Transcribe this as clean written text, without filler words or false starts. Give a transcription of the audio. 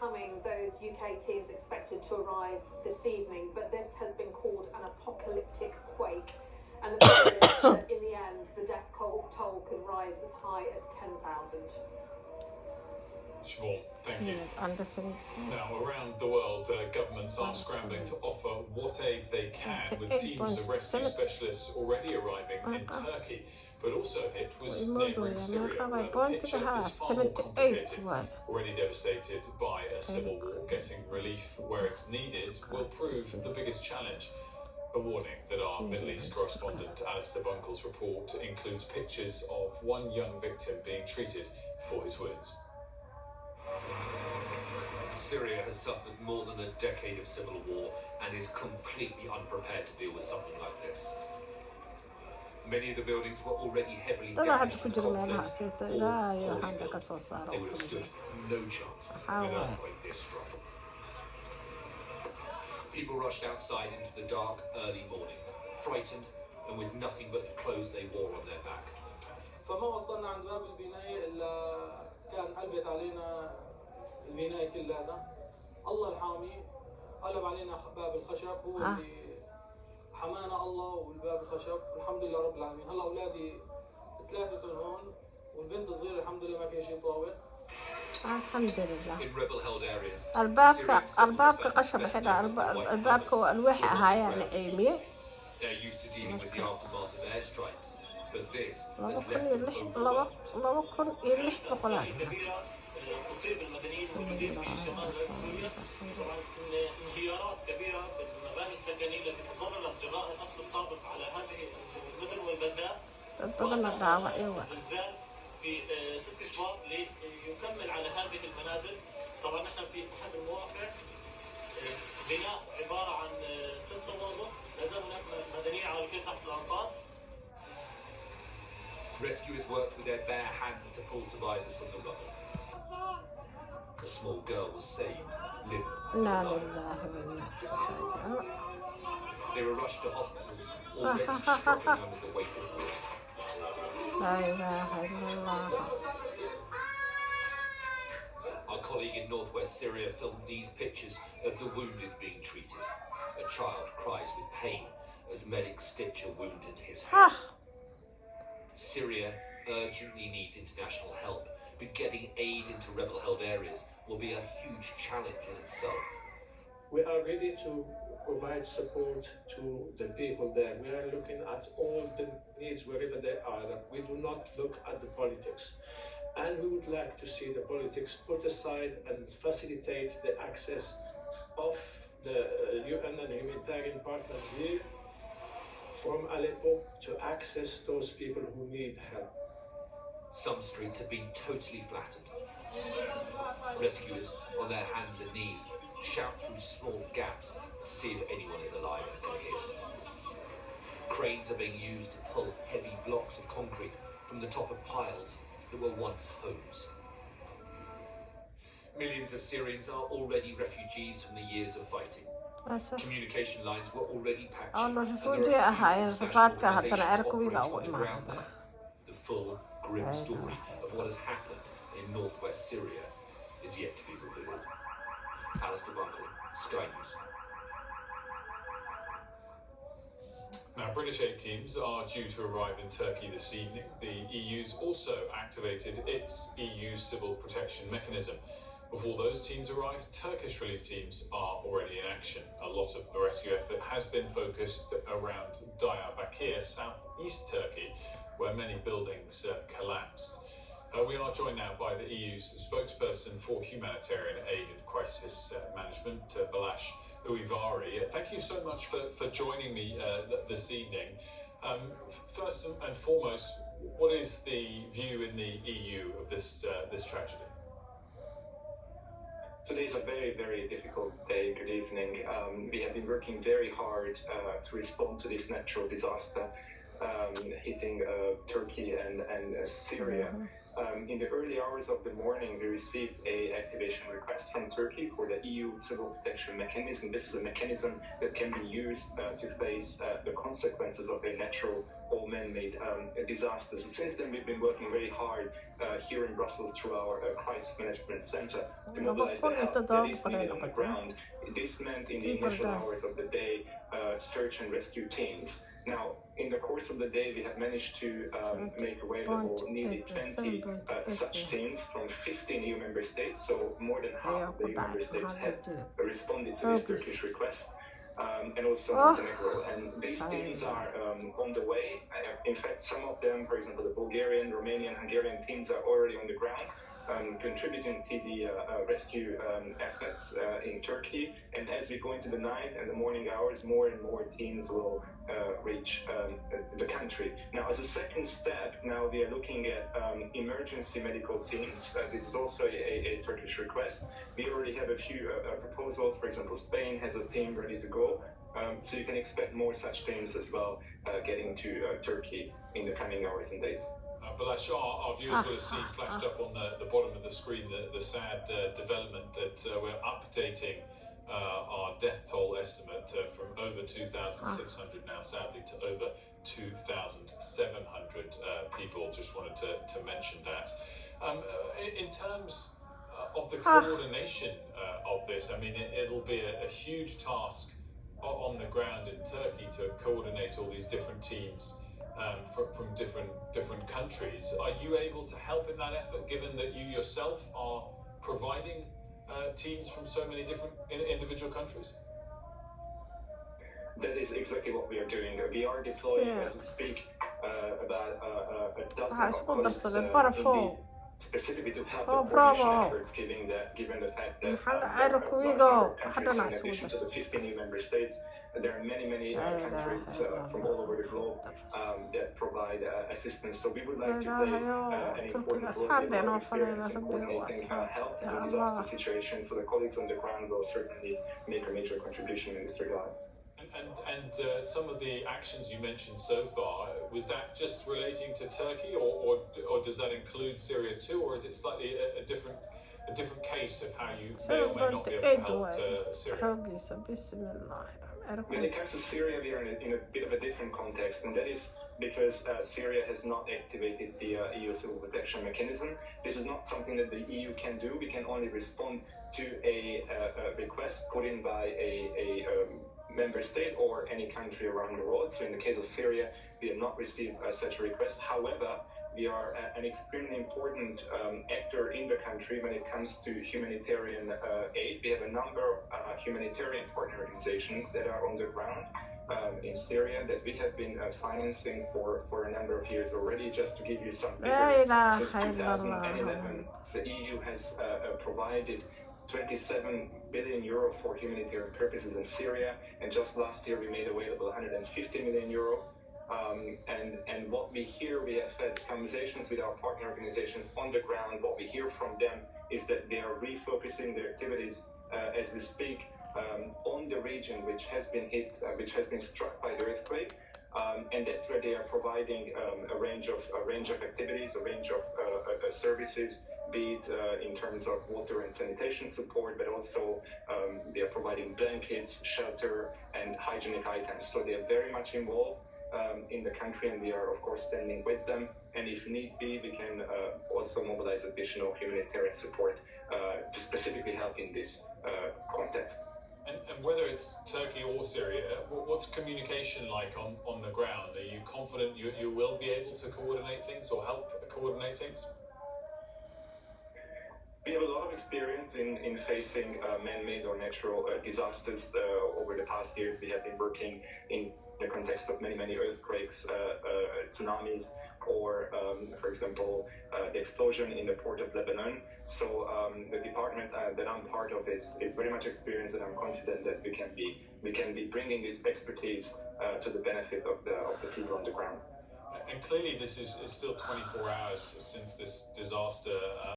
coming. Those UK teams expected to arrive this evening, but this has been called an apocalyptic quake. And the fear is that in the end, the death toll could rise as high as 10,000. Siobhan, thank you. Now, around the world, governments are scrambling to offer what aid they can, with teams of rescue specialists already arriving in Turkey. But also hit was neighbouring Syria, where the picture is far more complicated. Already devastated by a civil war, getting relief where it's needed will prove the biggest challenge. A warning that our Middle East correspondent Alistair Bunkle's report includes pictures of one young victim being treated for his wounds. Syria has suffered more than a decade of civil war and is completely unprepared to deal with something like this. Many of the buildings were already heavily damaged in conflict or poorly built. They would have stood no chance of an earthquake this strong. People rushed outside into the dark early morning, frightened and with nothing but the clothes they wore on their back. فما وصلنا عند باب البناية إلا كان قلبت علينا البناية كلها. الله الحامي قلب علينا باب الخشب هو اللي حمانا الله والباب الخشب والحمد لله رب العالمين. هلا أولادي ثلاثة هون والبنت الصغيرة الحمد لله ما فيها شيء طاول. الحمد لله. In rebel-held areas, البابك قشب حدا البابك والوحة هاي العيمية. They're used to dealing with the aftermath of airstrikes, but this has left them overwhelmed. تصيب المدنيين الموجودين في شمال سوريا. طبعا انهيارات كبيره بالمباني السكنيه التي تضررت جراء القصف السابق على هذه المدن والبلدات. الزلزال في 6 شباط ليكمل على هذه المنازل. طبعا نحن في احد المواقع بناء عباره عن 6 طوابق، لا زال هناك مدنيين عالقين تحت الانقاض. Rescuers worked with their bare hands to pull survivors from the rubble. A small girl was saved, living alive. They were rushed to hospitals, already struggling under the weight of war. Our colleague in northwest Syria filmed these pictures of the wounded being treated. A child cries with pain as medics stitch a wound into his hand. Syria urgently needs international help, but getting aid into rebel-held areas will be a huge challenge in itself. We are ready to provide support to the people there. We are looking at all the needs wherever they are. We do not look at the politics. And we would like to see the politics put aside and facilitate the access of the UN and humanitarian partners here from Aleppo to access those people who need help. Some streets have been totally flattened. Rescuers, on their hands and knees, shout through small gaps to see if anyone is alive and can hear. Cranes are being used to pull heavy blocks of concrete from the top of piles that were once homes. Millions of Syrians are already refugees from the years of fighting. Communication lines were already patched, and there are few international organisations operating on the ground there. The full, grim story of what has happened in northwest Syria is yet to be revealed. Alistair Bunkle, Sky News. Now, British aid teams are due to arrive in Turkey this evening. The EU's also activated its EU Civil Protection Mechanism. Before those teams arrive, Turkish relief teams are already in action. A lot of the rescue effort has been focused around Diyarbakir, southeast Turkey, where many buildings collapsed. We are joined now by the EU's spokesperson for humanitarian aid and crisis management, Balash Uivari. Thank you so much for joining me this evening. First and foremost, what is the view in the EU of this tragedy? Today is a very, very difficult day. Good evening. We have been working very hard to respond to this natural disaster hitting Turkey and Syria. In the early hours of the morning, we received an activation request from Turkey for the EU Civil Protection Mechanism. This is a mechanism that can be used to face the consequences of a natural or man-made disasters. Since then, we've been working very hard here in Brussels through our crisis management center to mobilize the help that is needed on the ground. This meant in the initial hours of the day, search and rescue teams. Now, in the course of the day, we have managed to make available nearly 20 such teams from 15 EU member states, so more than half of the EU member states have responded to this Turkish request, and also Montenegro. And these teams are on the way. In fact, some of them, for example, the Bulgarian, Romanian, Hungarian teams are already on the ground, contributing to the rescue efforts in Turkey. And as we go into the night and the morning hours, more and more teams will reach the country. Now, as a second step, now we are looking at emergency medical teams. This is also a Turkish request. We already have a few proposals. For example, Spain has a team ready to go. So you can expect more such teams as well getting to Turkey in the coming hours and days. Balash, our viewers will have seen flashed up on the bottom of the screen the sad development that we're updating our death toll estimate from over 2,600 now, sadly, to over 2,700 people. Just wanted to mention that. In terms of the coordination of this, I mean, it'll be a huge task on the ground in Turkey to coordinate all these different teams from different countries. Are you able to help in that effort, given that you yourself are providing teams from so many different individual countries? That is exactly what we are doing. We are deploying, as we speak, about a dozen of colleagues specifically to help the coordination efforts, given the fact that countries, in addition to the 15 EU member states, there are many countries from all over the globe that provide assistance. So we would like to play an important role in our experience in coordinating help in disaster situations. So the colleagues on the ground will certainly make a major contribution in this regard. And some of the actions you mentioned so far, was that just relating to Turkey, or does that include Syria too, or is it slightly a different case of how you may or may not be able to help Syria? When it comes to Syria, we are in a bit of a different context, and that is because Syria has not activated the EU Civil Protection Mechanism. This is not something that the EU can do. We can only respond to a request put in by a member state or any country around the world. So in the case of Syria, we have not received such a request. However, we are an extremely important actor in the country when it comes to humanitarian aid. We have a number of humanitarian partner organizations that are on the ground in Syria that we have been financing for a number of years already. Just to give you some figures, since 2011, the EU has provided 27 billion euro for humanitarian purposes in Syria, and just last year we made available 150 million euro. And what we hear, we have had conversations with our partner organizations on the ground. What we hear from them is that they are refocusing their activities as we speak on the region which has been hit, which has been struck by the earthquake, and that's where they are providing a range of activities, a range of services, be it in terms of water and sanitation support, but also they are providing blankets, shelter, and hygienic items. So they are very much involved in the country, and we are of course standing with them, and if need be, we can also mobilize additional humanitarian support to specifically help in this context. And whether it's Turkey or Syria, what's communication like on the ground? Are you confident you will be able to coordinate things or help coordinate things? We have a lot of experience in facing man-made or natural disasters. Over the past years, we have been working in the context of many earthquakes, tsunamis, or, for example, the explosion in the port of Lebanon. So the department that I'm part of is very much experienced, and I'm confident that we can be bringing this expertise to the benefit of the people on the ground. And clearly, this is still 24 hours since this disaster